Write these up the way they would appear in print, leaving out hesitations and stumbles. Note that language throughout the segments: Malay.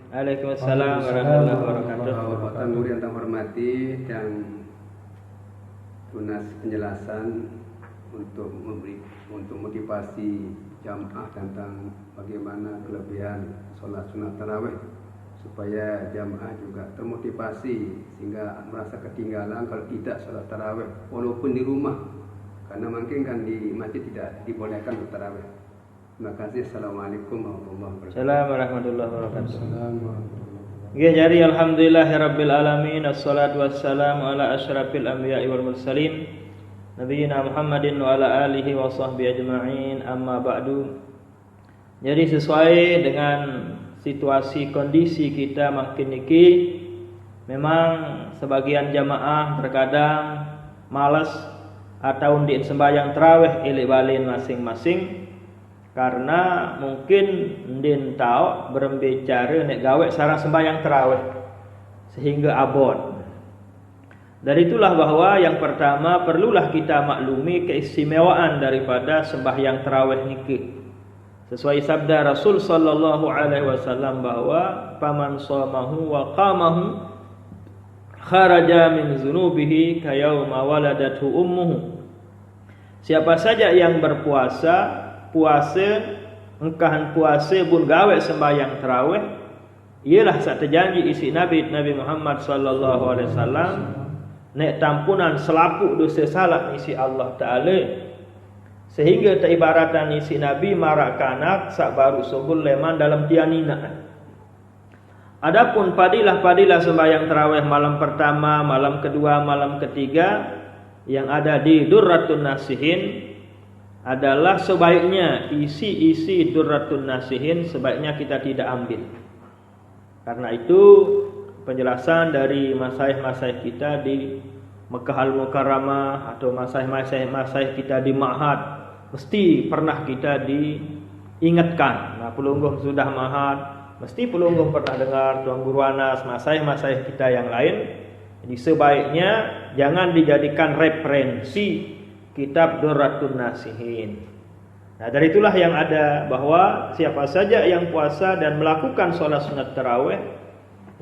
Waalaikumsalam warahmatullahi wabarakatuh. Guru yang terhormati dan tunas penjelasan untuk motivasi jamaah tentang bagaimana kelebihan sholat sunat tarawih supaya jamaah juga termotivasi sehingga merasa ketinggalan kalau tidak sholat tarawih walaupun di rumah, karena mungkin kan di masjid tidak dibolehkan untuk tarawih. Terima kasih. Assalamualaikum warahmatullahi wabarakatuh. Assalamualaikum warahmatullahi wabarakatuh. Ya, jadi alhamdulillahirabbil alamin, assalatu wassalamu ala asyrafil anbiya'i wal mursalin nabiyina Muhammadin wa ala alihi wa sahbihi ajma'in, amma ba'du. Jadi sesuai dengan situasi kondisi kita makin niki, memang sebagian jamaah terkadang malas atau ndin sembahyang tarawih ilik balin masing-masing karena mungkin ndin tahu berbicara nek gawe sareng sembahyang tarawih sehingga abot. Dari itulah bahwa yang pertama perlulah kita maklumi keistimewaan daripada sembahyang tarawih niki. Sesuai sabda Rasul sallallahu alaihi wasallam bahwa paman shamahu wa qamahu kharaja min dzunubihi kayauma waladathu ummuhu. Siapa saja yang berpuasa, engkahan puasa pun gawe sembahyang tarawih, ialah sak terjanji isi Nabi Muhammad sallallahu alaihi wasallam nek tampunan selapuk dosa salah isi Allah taala, sehingga teribaratan isi Nabi marak kanak sak baru subul leman dalam tianina. Adapun padilah sembahyang tarawih malam pertama, malam kedua, malam ketiga yang ada di Durratun Nasihin adalah sebaiknya isi Durratun Nasihin sebaiknya kita tidak ambil. Karena itu penjelasan dari masaih-masaih kita di Mekah Al-Mukarramah atau masaih kita di Ma'had mesti pernah kita diingatkan. Nah, pelungguh sudah Ma'had, mesti pelungguh pernah dengar Tuan Guru Anas, masaih kita yang lain. Jadi sebaiknya jangan dijadikan referensi kitab Durratun Nasihin. Nah, dari itulah yang ada bahwa siapa saja yang puasa dan melakukan sholat sunat tarawih,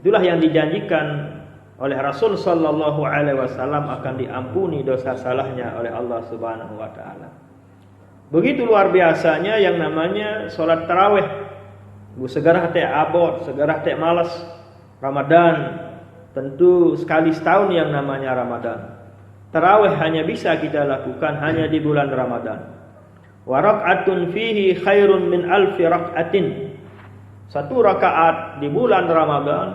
itulah yang dijanjikan oleh Rasul sallallahu alaihi wasallam akan diampuni dosa salahnya oleh Allah Subhanahu wa taala. Begitu luar biasanya yang namanya sholat tarawih. Segera teh abot, segera teh malas. Ramadan tentu sekali setahun yang namanya Ramadan. Tarawih hanya bisa kita lakukan hanya di bulan Ramadan. Wa rak'atun fihi khairun min alfi rak'atin. Satu rakaat di bulan Ramadan,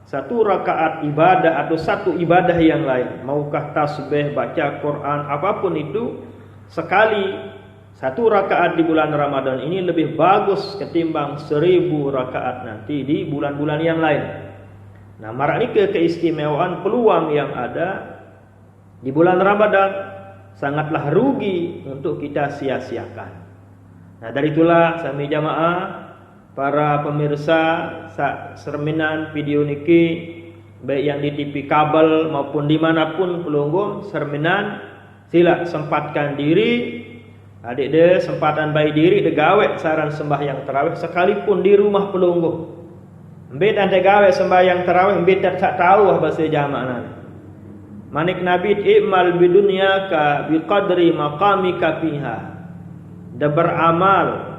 satu rakaat ibadah atau satu ibadah yang lain, maukah tasbih, baca Quran, apapun itu, sekali satu rakaat di bulan Ramadan ini lebih bagus ketimbang 1000 rakaat nanti di bulan-bulan yang lain. Nah, marak ini keistimewaan peluang yang ada di bulan Ramadan sangatlah rugi untuk kita sia-siakan. Nah, dari itulah sami jamaah, para pemirsa serminan video niki baik yang di TV kabel maupun dimanapun pelungguh serminan, sila sempatkan diri, adik de sempatan bayi diri de gawe saran sembahyang tarawih sekalipun di rumah pelungguh. Mbet ante gawe sembahyang tarawih mbet tak tahu bahasa jamaah. Manik Nabi i'mal bidunyaka biqadri maqamika fiha. De beramal,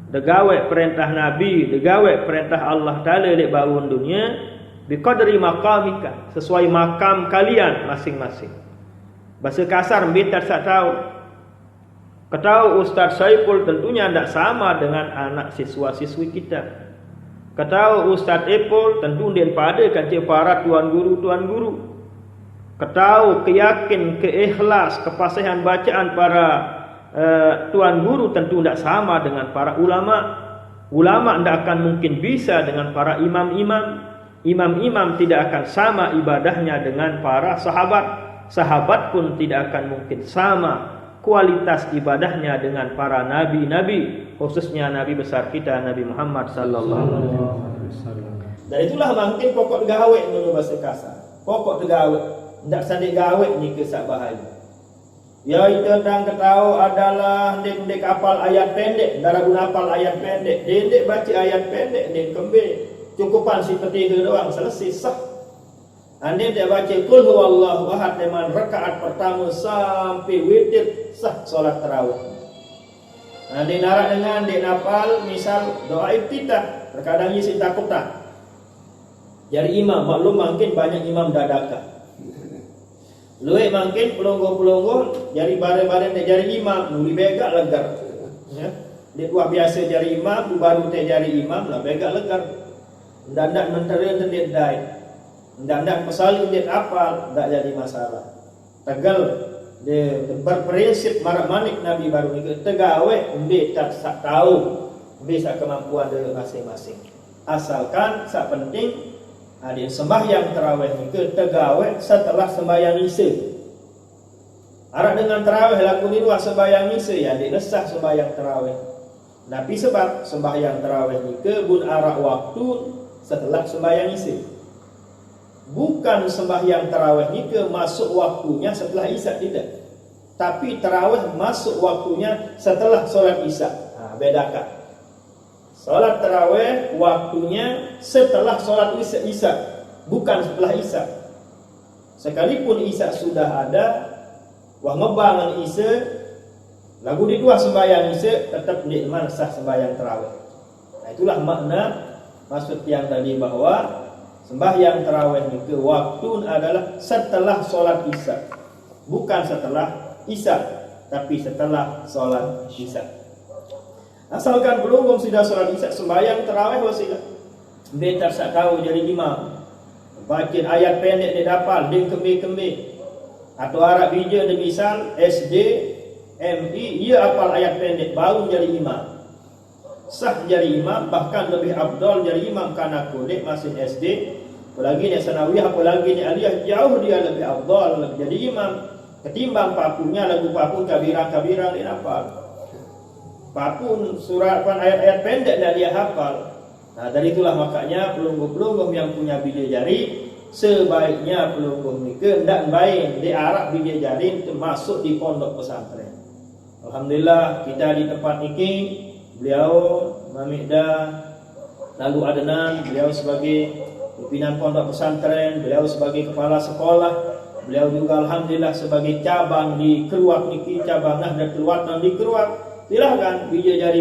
de gawe perintah Nabi, de gawe perintah Allah Taala di bangun dunia biqadri maqamika, sesuai makam kalian masing-masing. Bahasa kasar mbet tak tahu. Ketahu Ustaz Saiful tentunya tidak sama dengan anak siswa-siswi kita. Ketahu Ustaz Epul tentu dia pada kancing para tuan guru. Ketahu keyakin, keikhlas, kefasihan bacaan para tuan guru tentu tidak sama dengan para ulama. Ulama tidak akan mungkin bisa dengan para imam-imam. Imam-imam tidak akan sama ibadahnya dengan para sahabat. Sahabat pun tidak akan mungkin sama kualitas ibadahnya dengan para nabi-nabi, khususnya nabi besar kita Nabi Muhammad sallallahu alaihi wasallam. Dan itulah mungkin pokok gawe menurut bahasa kasar. Pokok gawe, ndak sadik gawe ni kesak bahaya. Ya itu tentang ketahu adalah ndek apal ayat pendek, darah guna apal ayat pendek, ndek baca ayat pendek, ndek kembe. cukupan si petiha doang selesai sah. Anda dia baca qul huwallahu ahad dengan rakaat pertama sampai witir sah solat tarawih. Dia narak dengan dia nafal misal doa iftitah, terkadang isi takut tak. Jadi imam maklum mungkin banyak imam dadakan. Luik mungkin pelonggo-pelonggo jadi bare-bare dia jadi imam, nuli begak legar. Ya. Dia buat biasa jadi imam, baru dia jadi imam lah begak legar. Ndak menteri dia dai. Ndak pasal dia apal, ndak jadi masalah. Tegal dia berprinsip marak-manik Nabi baru ni tegawe umbi tak tahu bisa kemampuan dia masing-masing. Asalkan sak penting ada sembahyang tarawih ni tegawe setelah sembahyang isya. Arak dengan tarawih laku ni dua sembahyang isya ya dia nesah sembahyang tarawih. Tapi sebab sembahyang tarawih ni bun arak waktu setelah sembahyang isya. Bukan sembahyang tarawih ni masuk waktunya setelah isya tidak. Tapi tarawih masuk waktunya setelah solat isya. Bedakan. Solat tarawih waktunya setelah solat isya, bukan setelah isya. Sekalipun isya sudah ada, wah ngebangun isya, lagu di dua sembahyang isya tetap nikmat sah sembahyang tarawih. Nah itulah makna maksud yang tadi bahwa sembahyang tarawih itu waktu adalah setelah solat isya, bukan setelah isya, tapi setelah solat isya. Asalkan belum sudah solat isya, sembahyang tarawih wasilah. Dia tak tahu jadi imam, baca ayat pendek dia dapat, dia kembi-kembi, atau Arab bija dia misal SD, MI, ia hafal ayat pendek baru jadi imam. Sah jadi imam, bahkan lebih abdal jadi imam karena kulit masih SD, apalagi ni sanawiyah, apalagi ni aliyah, jauh dia lebih abdal jadi imam ketimbang papunya lagu papun kabirang-kabirang dia hafal. Papun surat ayat-ayat pendek dan dia hafal. Nah dari itulah makanya pelungguh-pelungguh yang punya bidadari sebaiknya pelungguh ni hendak baik di Arab bidadari termasuk di pondok pesantren. Alhamdulillah kita di tempat ini beliau Mamikda lalu Adnan, beliau sebagai pimpinan pondok pesantren, beliau sebagai kepala sekolah, beliau juga alhamdulillah sebagai cabang di Keruak niki, cabang Nahdlatul Watnan di Keruak. Silahkan bidadari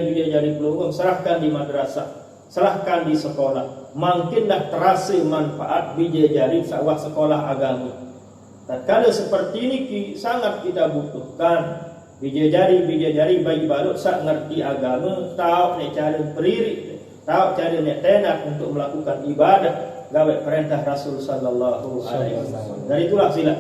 pelungguh serahkan di madrasah, serahkan di sekolah. Makinlah terasa manfaat bidadari sawah sekolah agama. Tatkala seperti ini sangat kita butuhkan bidadari bayi balut sak ngerti agama, tahu nek cara beririk, tahu cara nek tenak untuk melakukan ibadah gawe perintah Rasul sallallahu alaihi wasallam. Dari itulah sila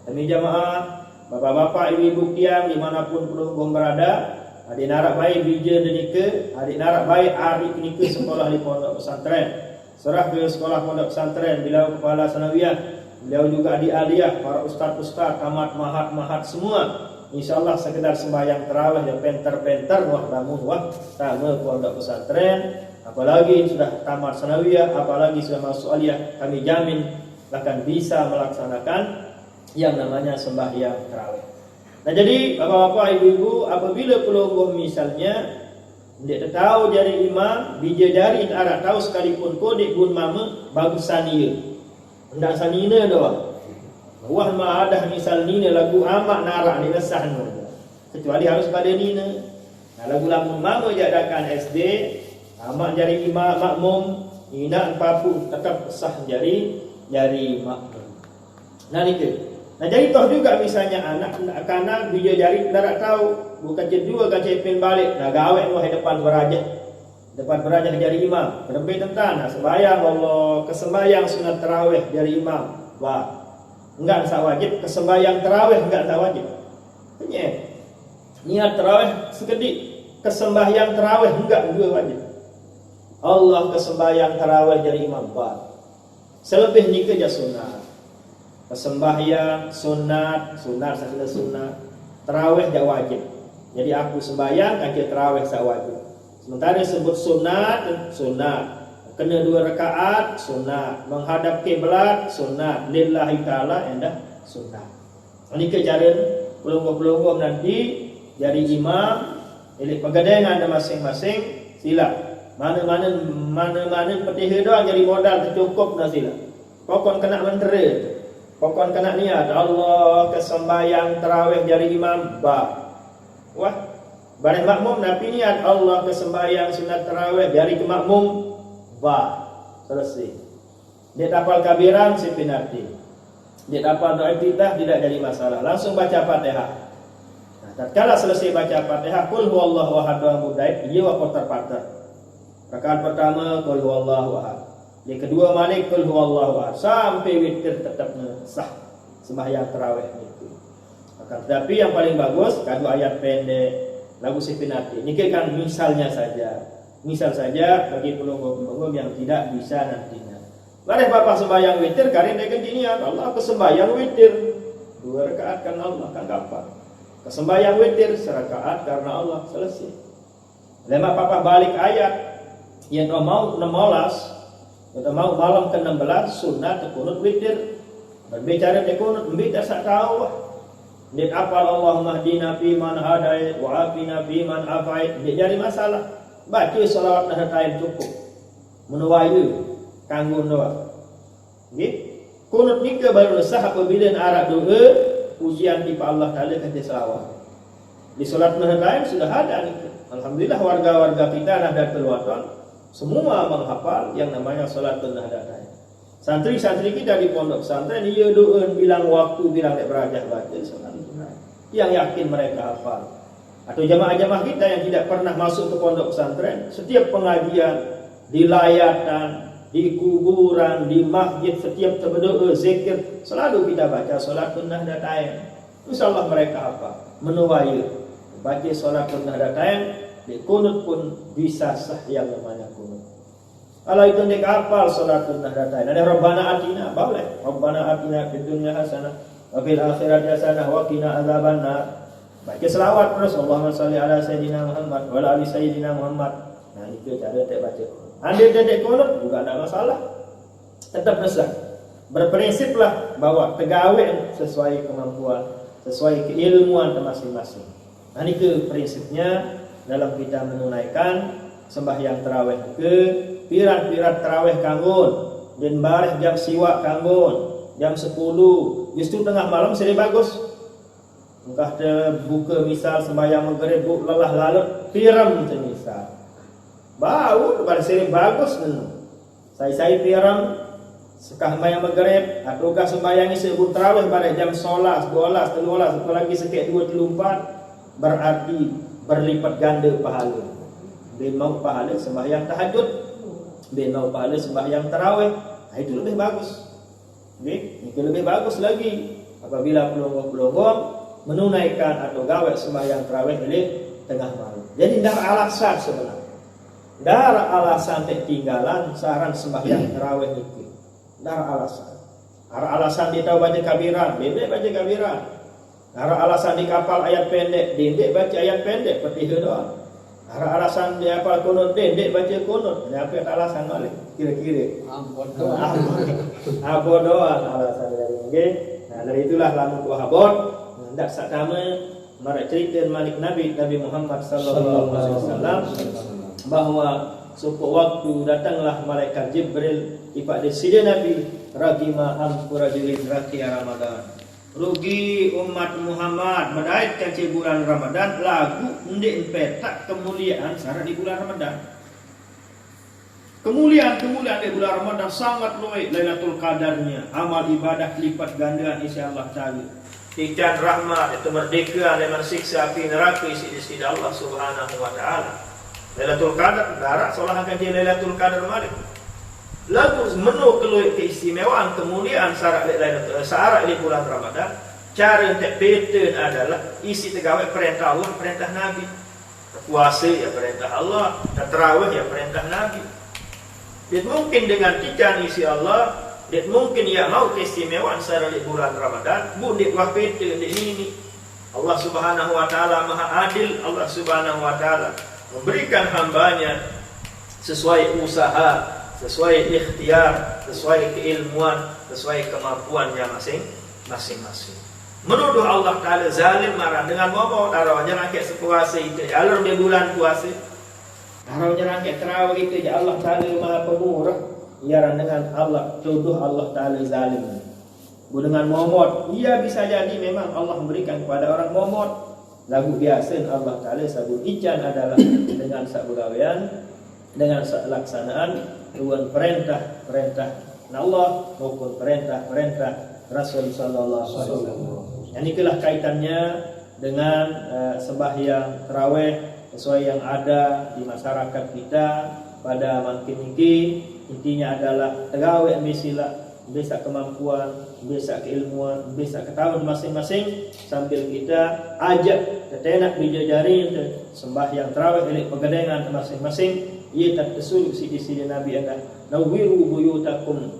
kami jamaah, bapak-bapak, ibu-ibu tiang dimanapun pelungguh berada, adik narak baik bija denika, adik narak baik adik nika sekolah di pondok pesantren. Serah ke sekolah pondok pesantren, beliau kepala sanawiyah, beliau juga di aliyah, para ustaz-ustaz, tamat mahat semua. InsyaAllah sekedar sembahyang tarawih yang penter-penter wah namun wah tamu pondok pesantren, apalagi sudah tamat sanawiyah, apalagi sudah masuk aliyah, kami jamin akan bisa melaksanakan yang namanya sembahyang tarawih. Nah jadi bapak-bapak, ibu-ibu, apabila pelungguh misalnya dia tahu jadi imam, bidadari tak tahu sekalipun kodek gun mama bagus sania. Hendak sanina doang. Wah mah ada misal nina lagu amak narak ni resah nu. Kecuali harus pada nina. Nah lagu lamun mama jadakan SD, amak jadi imam makmum, nina papu tetap sah jadi makmum. Nah itu. Nah jadi toh juga misalnya anak karena bidadari tak tahu, bukan kedua kan cepin balik, nah gawe nu depan berajah jadi imam. Lebih tentang nah sembahyang Allah, kesembahyang sunat tarawih jadi imam. Wah, enggak wajib, kesembahyang tarawih enggak wajib. Niat tarawih sekedik, kesembahyang tarawih enggak dua wajib. Allah kesembahyang tarawih jadi imam. Wah. Selebih ni kerja sunat. Sembahyang sunat saja sunat, tarawih dah wajib. Jadi aku sembahyang kaki tarawih sak wajib. Sementara sebut sunat, kena 2 rakaat sunat, menghadap kiblat sunat, lillahi taala endah sunat. Ini kejaran pelungguh-pelungguh nanti jadi imam, milik pegadengan ada masing-masing sila. Mana-mana petiha doang jadi modal tercukup dah sila. Pokon kena mentera. Pokon kena niat Allah ke sembahyang tarawih jadi imam ba. Wah, bareng makmum tapi niat Allah ke sembahyang sunat tarawih jadi makmum ba. Selesai. Dia hafal kabiran si penalti. Dia hafal doa iftitah tidak jadi masalah. Langsung baca Fatihah. Nah, tatkala selesai baca Fatihah, qul huwallahu ahad wa mudait, ia wa putar-putar. Rakaat pertama qul huwallahu ahad. Yang kedua balik qul huwallahu ahad sampai witir tetap sah sembahyang tarawih itu. Maka tetapi yang paling bagus kadu ayat pendek lagu sipinati. Ini kan misalnya saja. Misal saja bagi pelunggu-pelunggu yang tidak bisa nantinya. Mari bapak sembahyang witir karena dia niat Allah ke sembahyang witir 2 rakaat karena Allah kan gampang. Ke sembahyang witir serakaat karena Allah selesai. Lema papa balik ayat yang mau 16 kita mau malam ke-16 sunat kunut witir. Berbicara tentang kunut mbita sak tahu. Dia apal Allahumma hdina fi man hadait wa afina fi man afait. Dia jadi masalah. Baca selawat nahdatain cukup. Menuwayu kanggo doa. Nggih. Kunut nika baru sah apabila arah doa pujian kepada Allah Taala kata selawat. Di salat nahdatain sudah ada nika. Alhamdulillah warga-warga kita Nahdlatul Wathon semua menghafal yang namanya Salatul Nahdlatain. Santri-santri kita di pondok pesantren ia doa bilang waktu bilang nek berajah baca Salatul Nahdlatain. Yang yakin mereka hafal. Atau jamaah-jamaah kita yang tidak pernah masuk ke pondok pesantren, setiap pengajian di layatan, di kuburan, di masjid, setiap berdoa zikir selalu kita baca Salatul Nahdlatain. Insyaallah mereka hafal. Menuwaya baca Salatul Nahdlatain. Di kunut pun bisa sah yang namanya kunut. Kalau itu dia hafal Salatul Nahdlatain. Ada Rabbana Atina, boleh. Rabbana Atina fid dunya hasanah wa fil akhirati hasanah wa qina adzabannar. Baca selawat terus Allahumma shalli ala sayyidina Muhammad wa ala ali sayyidina Muhammad. Nah, itu cara dia baca. Andai dia kunut juga tidak masalah. Tetap besar. Berprinsiplah bahwa tegawe sesuai kemampuan, sesuai keilmuan masing-masing. Nah, itu prinsipnya dalam kita menunaikan sembahyang tarawih ke pirat-pirat tarawih kanggon dan bareh jam siwak kanggon jam 10 justru tengah malam seri bagus engkah buka misal sembahyang maghrib lelah lalut piram semisal bau pada seri bagus saya piram sekah sembahyang maghrib atau kah sembahyang sebut tarawih pada jam 11 12 13 apalagi sekek 2 3 4 berarti berlipat ganda pahala. Ben mau pahala sembahyang tahajud, ben mau pahala sembahyang tarawih. Nah, itu lebih bagus. Nggih, itu lebih bagus lagi apabila pelonggo-pelonggo menunaikan atau gawe sembahyang tarawih di tengah malam. Jadi tidak alasan sebenarnya. Tidak alasan ketinggalan saran sembahyang tarawih itu. Tidak alasan. Alasan kita baca kabiran, beda baca kabiran. Ada alasan di kapal ayat pendek, dendek baca ayat pendek, petiha doang. Ada alasan di kapal kunut, dendek baca kunut. Ada apa alasan balik? Kira-kira. Apa doang alasan dari ini. Nah, dari itulah lamun wahabot. Hendak sakama mereka cerita Malik Nabi Muhammad sallallahu alaihi wasallam bahwa suatu waktu datanglah malaikat Jibril kepada Sidin Nabi ragima ampura diri raki Ramadan. Rugi umat Muhammad mendaitkan bulan Ramadan lagu ndik petak kemuliaan syarat di bulan Ramadan. Kemuliaan di bulan Ramadan sangat luas Lailatul Qadarnya, amal ibadah lipat gandaan insyaallah taala. Ikan rahmat itu merdeka dari siksa api neraka isi di sisi Allah Subhanahu wa taala. Lailatul Qadar darat seolah akan jadi Lailatul Qadar malik. Lalu menu keistimewaan kemuliaan syarat di bulan Ramadan. Cara untuk beten adalah isi tegawai perintah Allah, perintah Nabi. Puasa ya perintah Allah, tarawih ya perintah Nabi. Dia mungkin dengan tiga isi Allah, dia mungkin ya mau keistimewaan syarat di bulan Ramadan. Bu dia buat beten di ini. Allah Subhanahu wa taala Maha Adil. Allah Subhanahu wa taala memberikan hambanya sesuai usaha, sesuai ikhtiar, sesuai keilmuan, sesuai kemampuannya masing-masing. Menuduh Allah Ta'ala zalim marah dengan ngomong taruhnya rakyat sepuasa itu alur di bulan puasa Harau nyerangkek terawih itu ya Allah Ta'ala Maha Pemurah. Iaran dengan Allah tuduh Allah Ta'ala zalim. Dengan momot, ia bisa jadi memang Allah memberikan kepada orang momot. Lagu biasa Allah Ta'ala sabut ijan adalah dengan sabagawian, dengan laksanaan tuan perintah Allah maupun perintah Rasul sallallahu alaihi wasallam. Ini itulah kaitannya dengan sembahyang tarawih sesuai yang ada di masyarakat kita pada makin ini. Intinya adalah terawih misilah bisa kemampuan, bisa keilmuan, bisa ketahuan masing-masing sambil kita ajak ketenak dijajari sembahyang tarawih oleh pegedengan masing-masing. Ia tak tersuluk sisi Nabi ada nawiru buyutakum,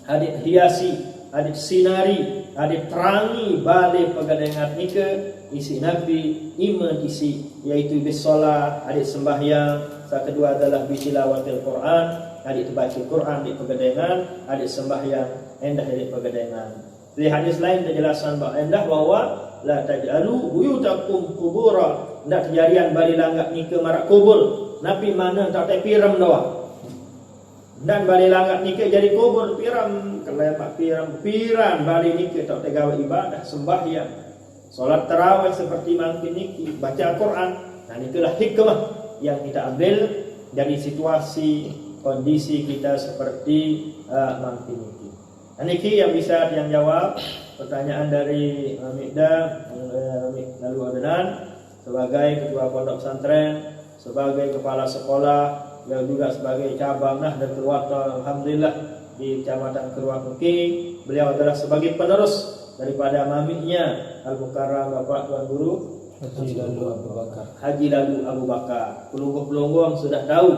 hadit hiasi, hadit sinari, hadit terangi balik pegedengan nika isi Nabi iman isi yaitu bisolah, hadit sembahyang. Yang kedua adalah bitilawatil Quran, hadit baca Quran di pegedengan, hadit sembahyang endah di pegedengan. Di hadis lain penjelasan bahwa la taj'alu buyutakum qubura, ndak kejadian bali langgak nika marak kubur. Nabi mana tak piram doa. Dan bali langgak nika jadi kubur piram, kelemak piran bali nika tak tegawa ibadah sembahyang. Salat tarawih seperti makin niki, baca Quran. Nah itulah hikmah yang kita ambil dari situasi kondisi kita seperti makin niki. Nah niki yang bisa yang jawab pertanyaan dari Mikda lalu Adnan sebagai ketua pondok pesantren, sebagai kepala sekolah, yang juga sebagai cabang Nahdlatul Wathon alhamdulillah di Kecamatan Kerwakuki. Beliau adalah sebagai penerus daripada mamiknya Al-Mukarram Bapak Tuan Guru Haji Lalu Abu Bakar. Pelungguh-pelungguh sudah tahu,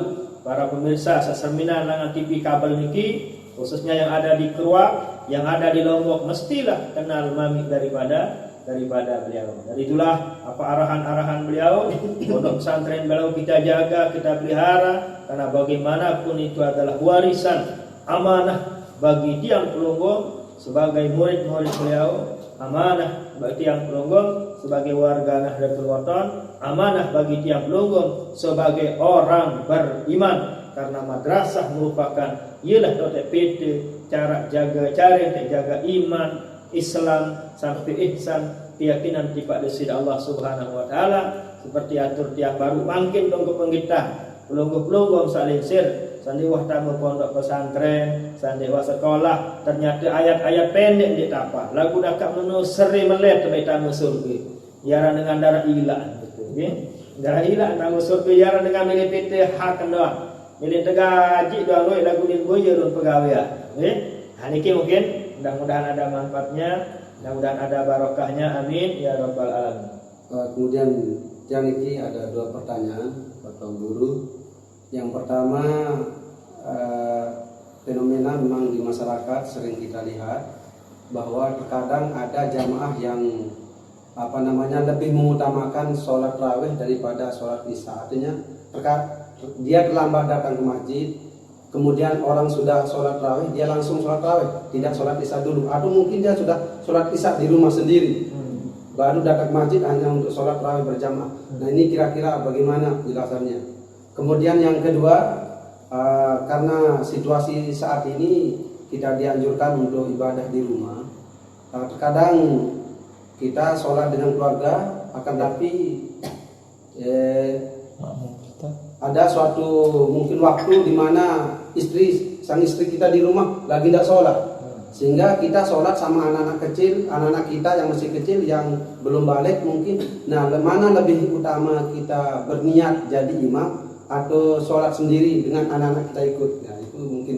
para pemirsa sesemina nangan TV kabel niki khususnya yang ada di Kerwak, yang ada di Lombok mestilah kenal mamik daripada beliau. Dari itulah apa arahan-arahan beliau, pondok pesantren beliau kita jaga, kita pelihara, karena bagaimanapun itu adalah warisan amanah bagi tiang pelunggung sebagai murid-murid beliau, amanah bagi tiang pelunggung sebagai warga Nahdlatul Wathon, amanah bagi tiang pelunggung sebagai orang beriman, karena madrasah merupakan ialah PT cara jaga iman Islam sampai ihsan keyakinan kepada Allah Subhanahu wa taala, seperti atur tiang baru makin dong ke penggitah pelungguh-pelungguh saling sir sandiwah tamu pondok pesantren sandiwah sekolah ternyata ayat-ayat pendek di tapa lagu dakak menu seri melet ke tamu surga yara dengan darah ilah gitu nggih darah ilah tamu surga yara dengan milih PT hak doang milih tegaji doang lagu din boyerun pegawai nggih. Nah niki mungkin mudah-mudahan ada manfaatnya, mudah-mudahan ada barokahnya, amin ya rabbal alamin. Kemudian yang ini ada dua pertanyaan Bapak Guru. Yang pertama, fenomena memang di masyarakat sering kita lihat bahwa terkadang ada jamaah yang lebih mengutamakan sholat tarawih daripada sholat isya. Artinya dia terlambat datang ke masjid, kemudian orang sudah sholat tarawih, dia langsung sholat tarawih, tidak sholat isya dulu. Atau mungkin dia sudah sholat isya di rumah sendiri, baru datang ke masjid hanya untuk sholat tarawih berjamaah. Nah ini kira-kira bagaimana jelasannya? Kemudian yang kedua, karena situasi saat ini kita dianjurkan untuk ibadah di rumah. Terkadang kita sholat dengan keluarga, akan tapi ada suatu mungkin waktu di mana sang istri kita di rumah lagi tidak sholat, sehingga kita sholat sama anak-anak kecil, anak-anak kita yang masih kecil yang belum balik mungkin. Nah, mana lebih utama kita berniat jadi imam atau sholat sendiri dengan anak-anak kita ikut? Nah, itu mungkin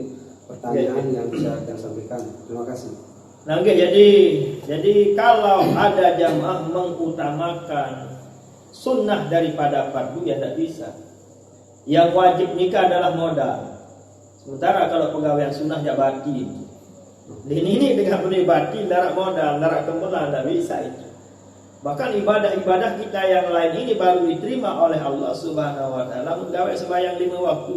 pertanyaan yang bisa saya sampaikan. Terima kasih. Nah, jadi kalau ada jamaah mengutamakan sunnah daripada fardu ya tidak bisa. Yang wajib nikah adalah modal. Sementara kalau pegawaian sunnah ya batin. Ini dengan batin darat modal, darat kemulan tidak bisa itu. Bahkan ibadah-ibadah kita yang lain ini baru diterima oleh Allah Subhanahu wa taala menggawe sembahyang 5 waktu.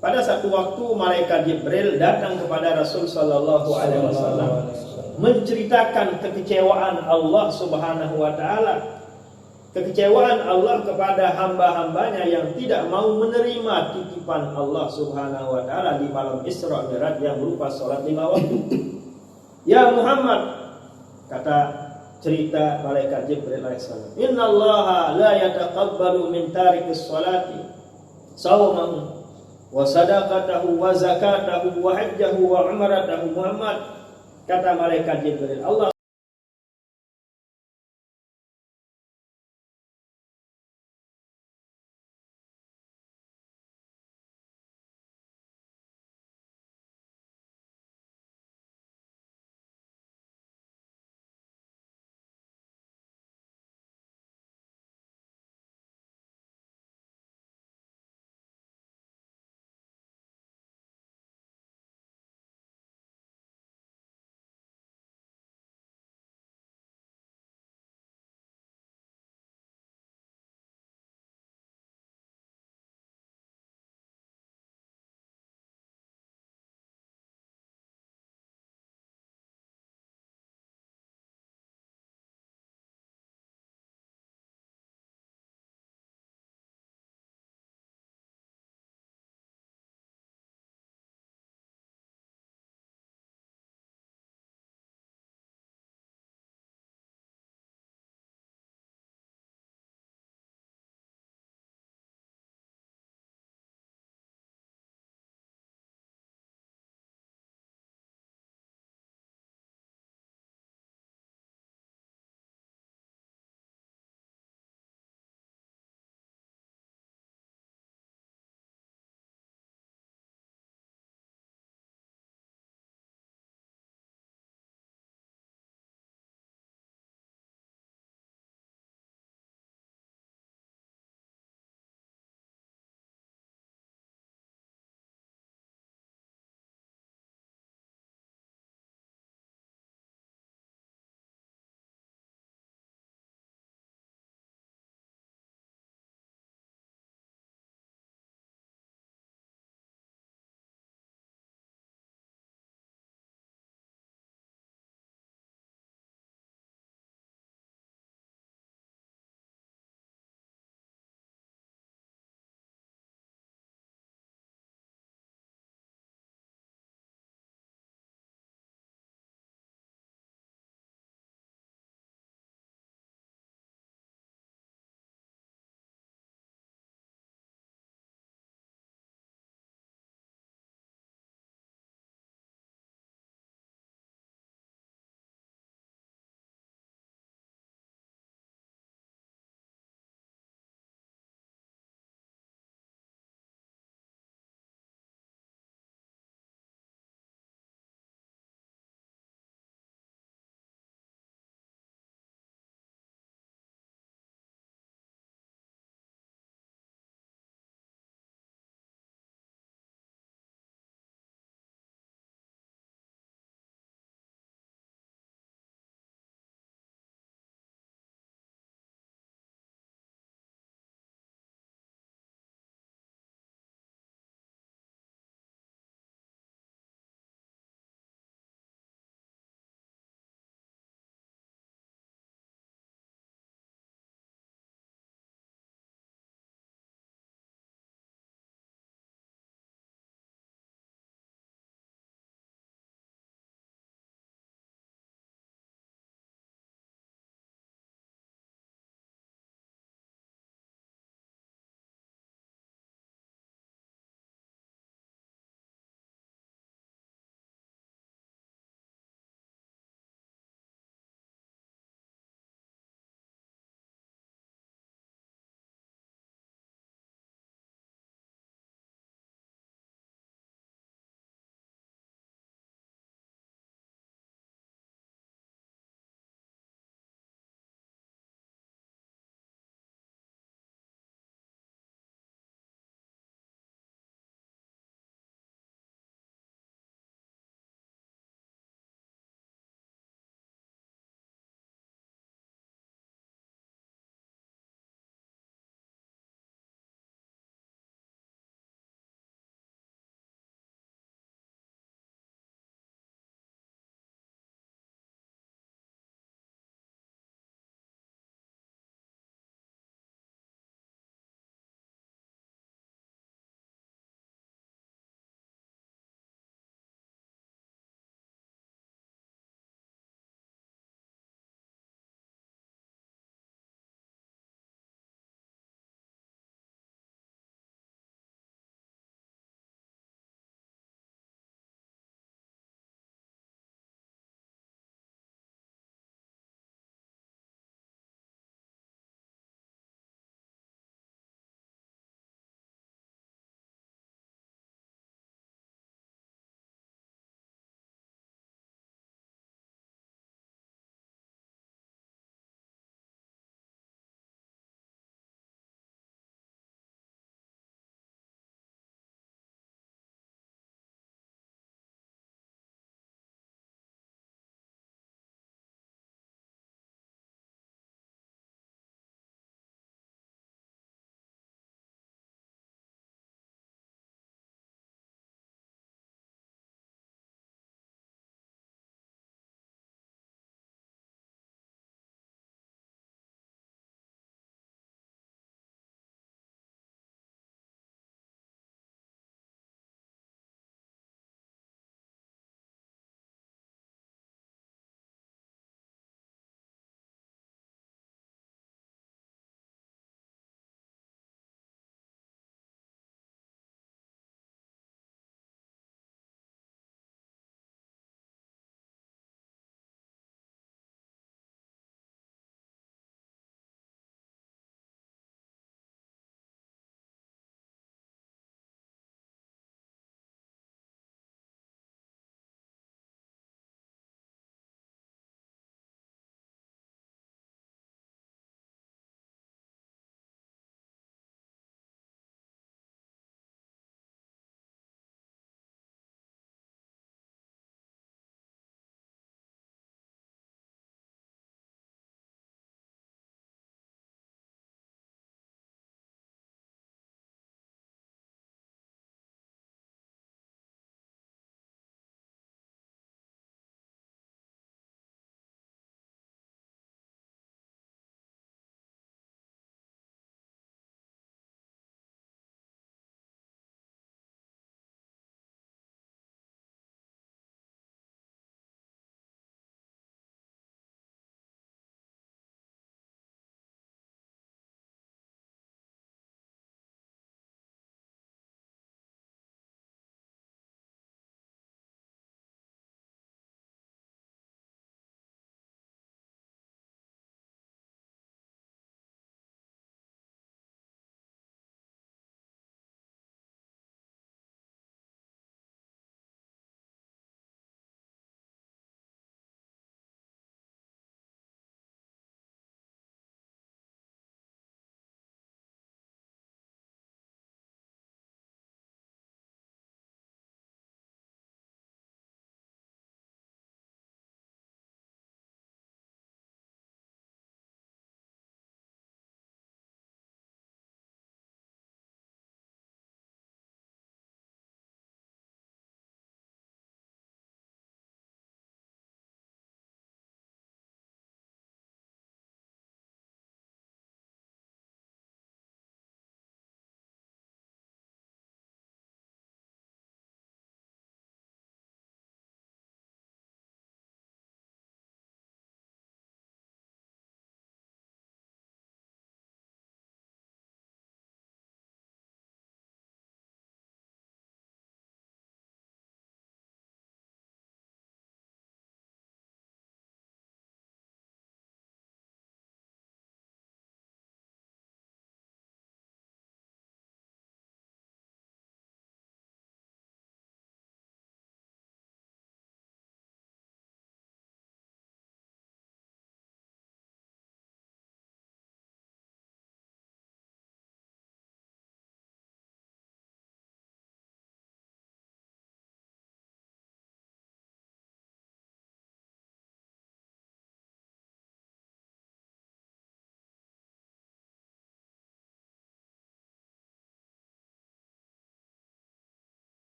Pada satu waktu malaikat Jibril datang kepada Rasul sallallahu alaihi wasallam menceritakan kekecewaan Allah Subhanahu wa taala kekecewaan Allah kepada hamba-hambanya yang tidak mau menerima titipan Allah Subhanahu wa taala di malam Isra Mi'raj yang berupa salat 5 waktu. Ya Muhammad, kata cerita malaikat Jibril alaihissalam, innallaha la yataqabbalu min tarikis salati sawmahu wa sadaqatahu wa zakatahu wa hajjahu wa umratahu. Muhammad, kata malaikat Jibril, Allah